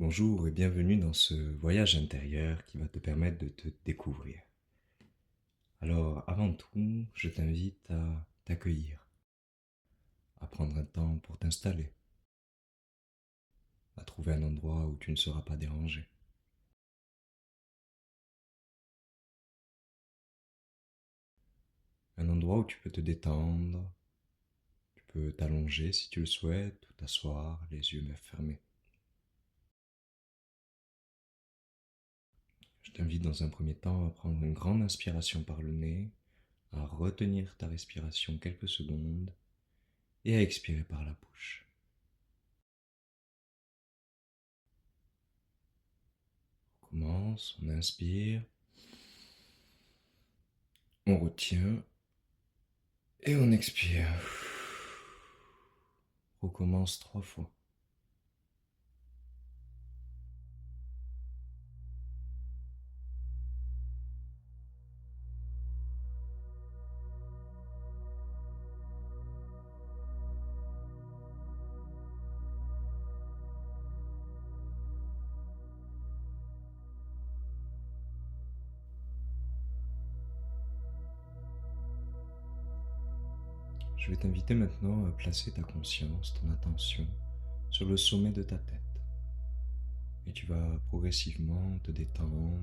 Bonjour et bienvenue dans ce voyage intérieur qui va te permettre de te découvrir. Alors, avant tout, je t'invite à t'accueillir, à prendre un temps pour t'installer, à trouver un endroit où tu ne seras pas dérangé. Un endroit où tu peux te détendre, tu peux t'allonger si tu le souhaites, ou t'asseoir, les yeux fermés. Je t'invite dans un premier temps à prendre une grande inspiration par le nez, à retenir ta respiration quelques secondes et à expirer par la bouche. On commence, on inspire, on retient et on expire. Recommence 3 fois. Je vais t'inviter maintenant à placer ta conscience, ton attention sur le sommet de ta tête. Et tu vas progressivement te détendre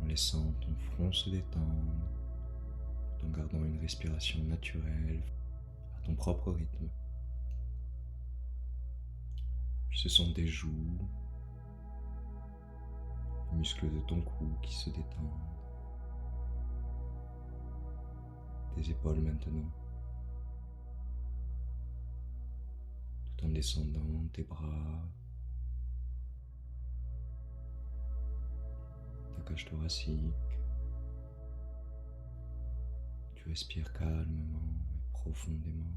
en laissant ton front se détendre, tout en gardant une respiration naturelle à ton propre rythme. Puis ce sont tes joues, les muscles de ton cou qui se détendent, tes épaules maintenant, tout en descendant tes bras, ta cage thoracique. Tu respires calmement et profondément.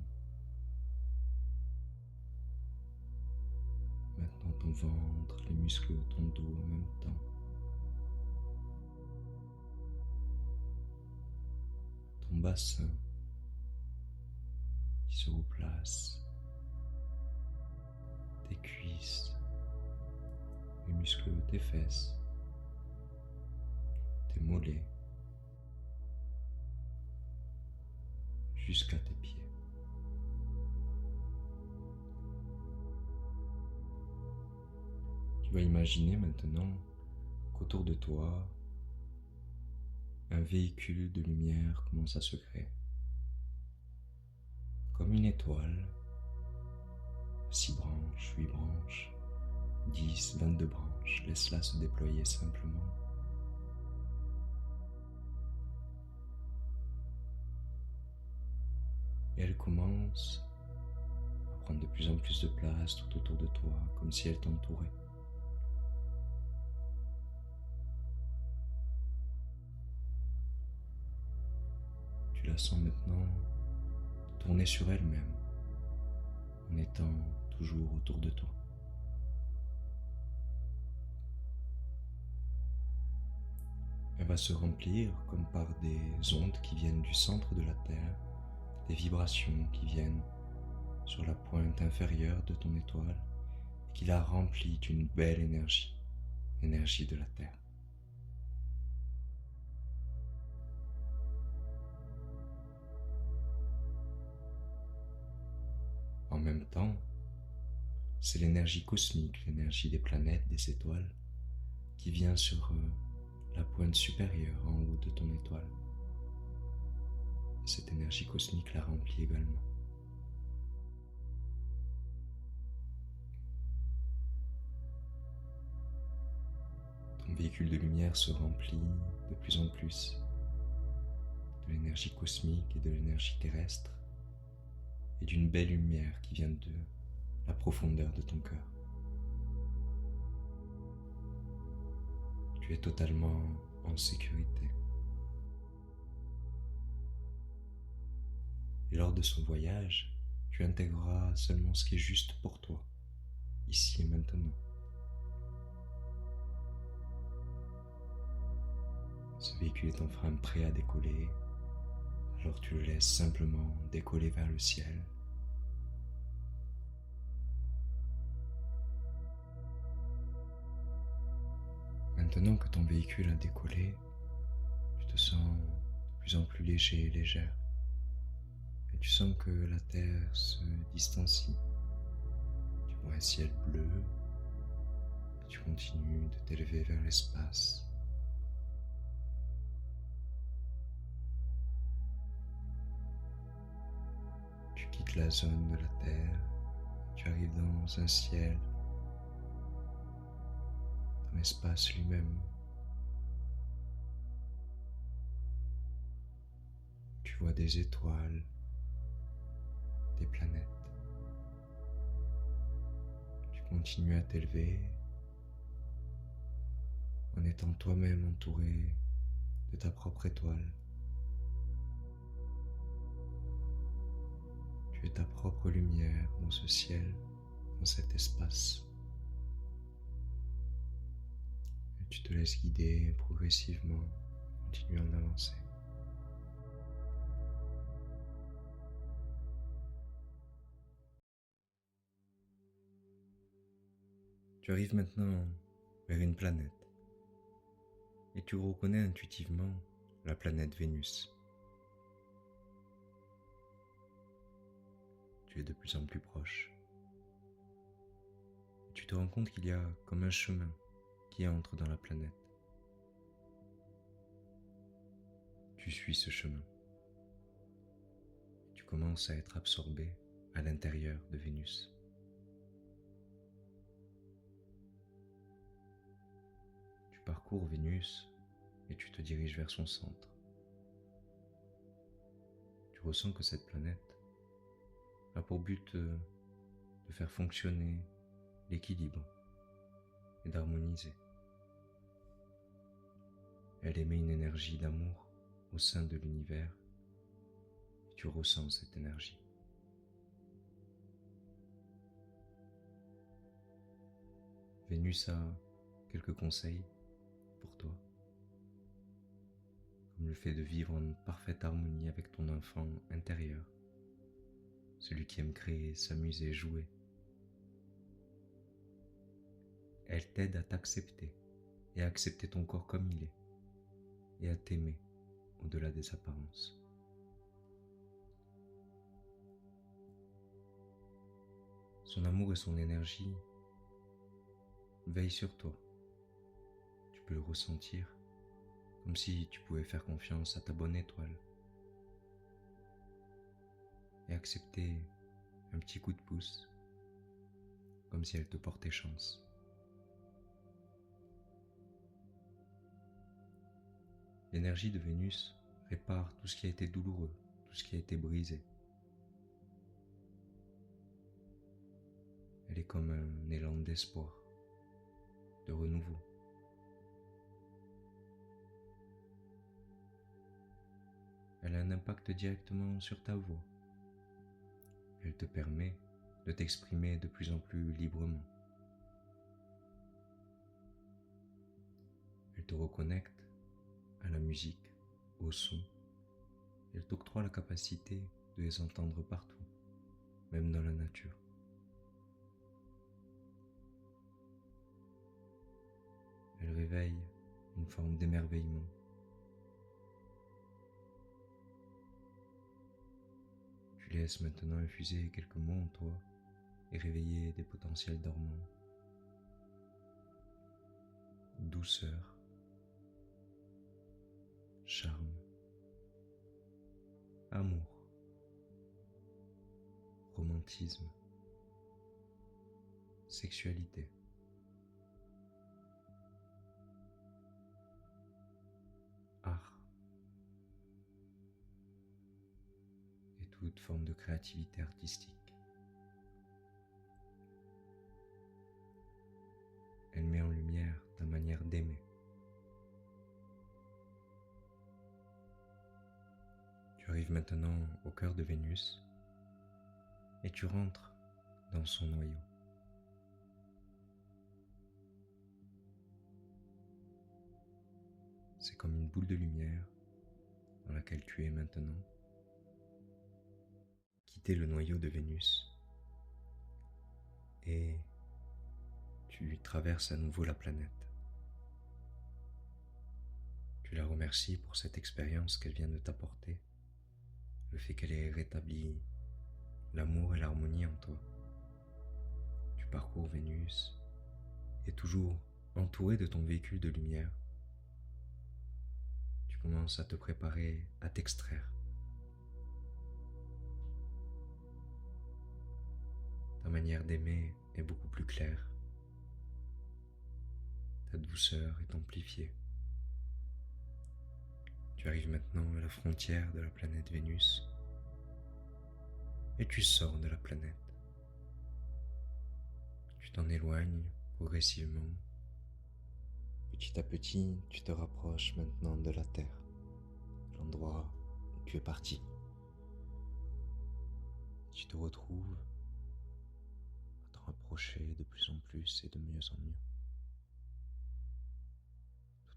Maintenant ton ventre, les muscles de ton dos en même temps. Ton bassin qui se replace. Tes cuisses, les muscles de tes fesses, tes mollets, jusqu'à tes pieds. Tu vas imaginer maintenant qu'autour de toi, un véhicule de lumière commence à se créer. Comme une étoile, 6 branches, 8 branches, 10, 22 branches, laisse-la se déployer simplement. Et elle commence à prendre de plus en plus de place tout autour de toi, comme si elle t'entourait. Tu la sens maintenant tourner sur elle-même, en étant toujours autour de toi. Elle va se remplir comme par des ondes qui viennent du centre de la Terre, des vibrations qui viennent sur la pointe inférieure de ton étoile et qui la remplit d'une belle énergie, l'énergie de la Terre. En même temps, c'est l'énergie cosmique, l'énergie des planètes, des étoiles, qui vient sur la pointe supérieure en haut de ton étoile. Et cette énergie cosmique la remplit également. Ton véhicule de lumière se remplit de plus en plus de l'énergie cosmique et de l'énergie terrestre et d'une belle lumière qui vient de la profondeur de ton cœur. Tu es totalement en sécurité. Et lors de ce voyage, tu intégreras seulement ce qui est juste pour toi, ici et maintenant. Ce véhicule est enfin prêt à décoller, alors tu le laisses simplement décoller vers le ciel. Maintenant que ton véhicule a décollé, tu te sens de plus en plus léger et légère. Et tu sens que la Terre se distancie. Tu vois un ciel bleu et tu continues de t'élever vers l'espace. Tu quittes la zone de la Terre, tu arrives dans un ciel, dans l'espace lui-même. Tu vois des étoiles, des planètes. Tu continues à t'élever en étant toi-même entouré de ta propre étoile. Tu es ta propre lumière dans ce ciel, dans cet espace. Et tu te laisses guider progressivement, continuant d'avancer. Tu arrives maintenant vers une planète et tu reconnais intuitivement la planète Vénus. Tu es de plus en plus proche. Et tu te rends compte qu'il y a comme un chemin qui entre dans la planète. Tu suis ce chemin. Tu commences à être absorbé à l'intérieur de Vénus. Tu parcours Vénus et tu te diriges vers son centre. Tu ressens que cette planète a pour but de faire fonctionner l'équilibre et d'harmoniser. Elle émet une énergie d'amour au sein de l'univers et tu ressens cette énergie. Vénus a quelques conseils pour toi, comme le fait de vivre en parfaite harmonie avec ton enfant intérieur, celui qui aime créer, s'amuser, jouer. Elle t'aide à t'accepter et à accepter ton corps comme il est et à t'aimer au-delà des apparences. Son amour et son énergie veillent sur toi. Tu peux le ressentir comme si tu pouvais faire confiance à ta bonne étoile et accepter un petit coup de pouce comme si elle te portait chance. L'énergie de Vénus répare tout ce qui a été douloureux, tout ce qui a été brisé. Elle est comme un élan d'espoir, de renouveau. Elle a un impact directement sur ta voix. Elle te permet de t'exprimer de plus en plus librement. Elle te reconnecte à la musique, au son. Elle t'octroie la capacité de les entendre partout, même dans la nature. Elle réveille une forme d'émerveillement. Tu laisses maintenant infuser quelques mots en toi et réveiller des potentiels dormants. Douceur, charme, amour, romantisme, sexualité. Art et toute forme de créativité artistique. Elle met en lumière ta manière d'aimer. Tu arrives maintenant au cœur de Vénus et tu rentres dans son noyau. C'est comme une boule de lumière dans laquelle tu es maintenant. Quitter le noyau de Vénus et tu traverses à nouveau la planète. la remercies pour cette expérience qu'elle vient de t'apporter, le fait qu'elle ait rétabli l'amour et l'harmonie en toi. Tu parcours Vénus et toujours entouré de ton véhicule de lumière, tu commences à te préparer à t'extraire. Ta manière d'aimer est beaucoup plus claire. Ta douceur est amplifiée. Tu arrives maintenant à la frontière de la planète Vénus et tu sors de la planète. Tu t'en éloignes progressivement. Petit à petit, tu te rapproches maintenant de la Terre, l'endroit où tu es parti. Tu te retrouves à te rapprocher de plus en plus et de mieux en mieux.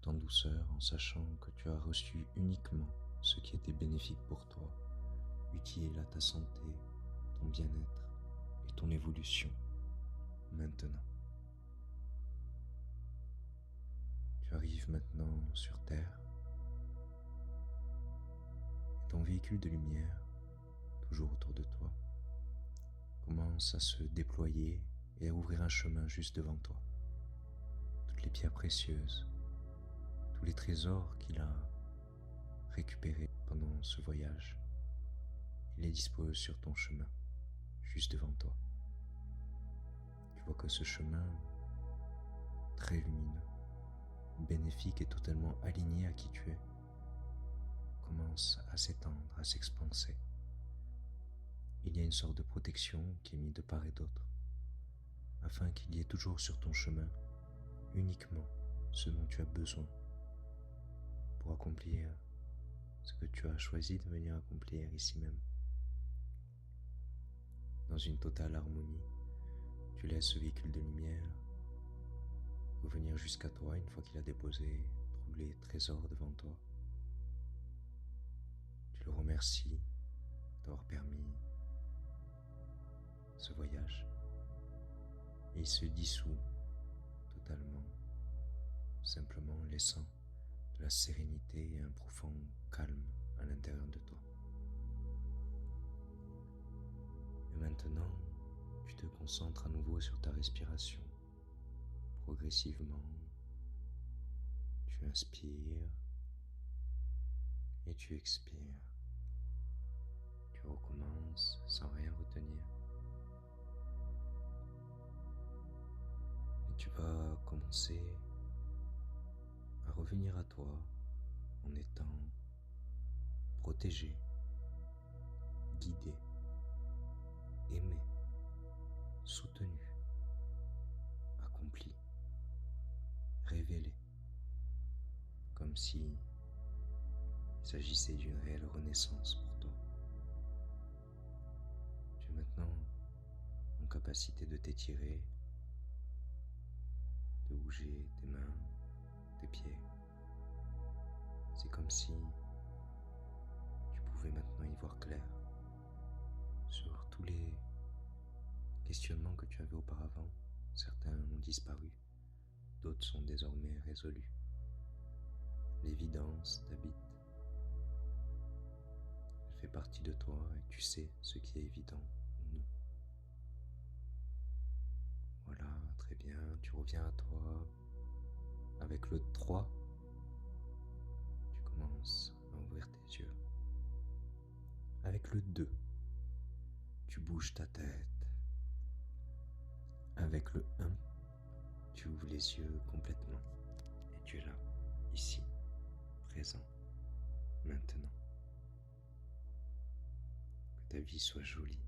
Tout en douceur, en sachant que tu as reçu uniquement ce qui était bénéfique pour toi, utile à ta santé, ton bien-être et ton évolution maintenant. Tu arrives maintenant sur Terre et ton véhicule de lumière, toujours autour de toi, commence à se déployer et à ouvrir un chemin juste devant toi. Toutes les pierres précieuses, tous les trésors qu'il a récupérés pendant ce voyage, il les dispose sur ton chemin, juste devant toi. Tu vois que ce chemin, très lumineux, bénéfique et totalement aligné à qui tu es, commence à s'étendre, à s'expanser. Il y a une sorte de protection qui est mise de part et d'autre, afin qu'il y ait toujours sur ton chemin uniquement ce dont tu as besoin pour accomplir ce que tu as choisi de venir accomplir ici même. Dans une totale harmonie, tu laisses ce véhicule de lumière revenir jusqu'à toi une fois qu'il a déposé tous les trésors devant toi. Tu le remercies d'avoir permis ce voyage et il se dissout totalement, simplement laissant de la sérénité et un profond calme à l'intérieur de toi. Et maintenant, tu te concentres à nouveau sur ta respiration. Progressivement, tu inspires et tu expires. Tu recommences sans rien retenir. Et tu vas commencer à revenir à toi en étant protégé, guidé, aimé, soutenu, accompli, révélé, comme si il s'agissait d'une réelle renaissance pour toi. Tu es maintenant en capacité de t'étirer, de bouger tes mains, tes pieds. C'est comme si tu pouvais maintenant y voir clair sur tous les questionnements que tu avais auparavant. Certains ont disparu, d'autres sont désormais résolus. L'évidence t'habite. Elle fait partie de toi et tu sais ce qui est évident ou non. Voilà, très bien, tu reviens à toi. Avec le 3, tu commences à ouvrir tes yeux. Avec le 2, tu bouges ta tête. Avec le 1, tu ouvres les yeux complètement et tu es là, ici, présent, maintenant. Que ta vie soit jolie,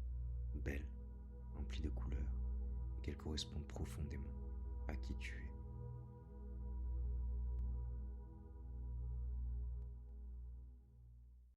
belle, remplie de couleurs et qu'elle corresponde profondément à qui tu es.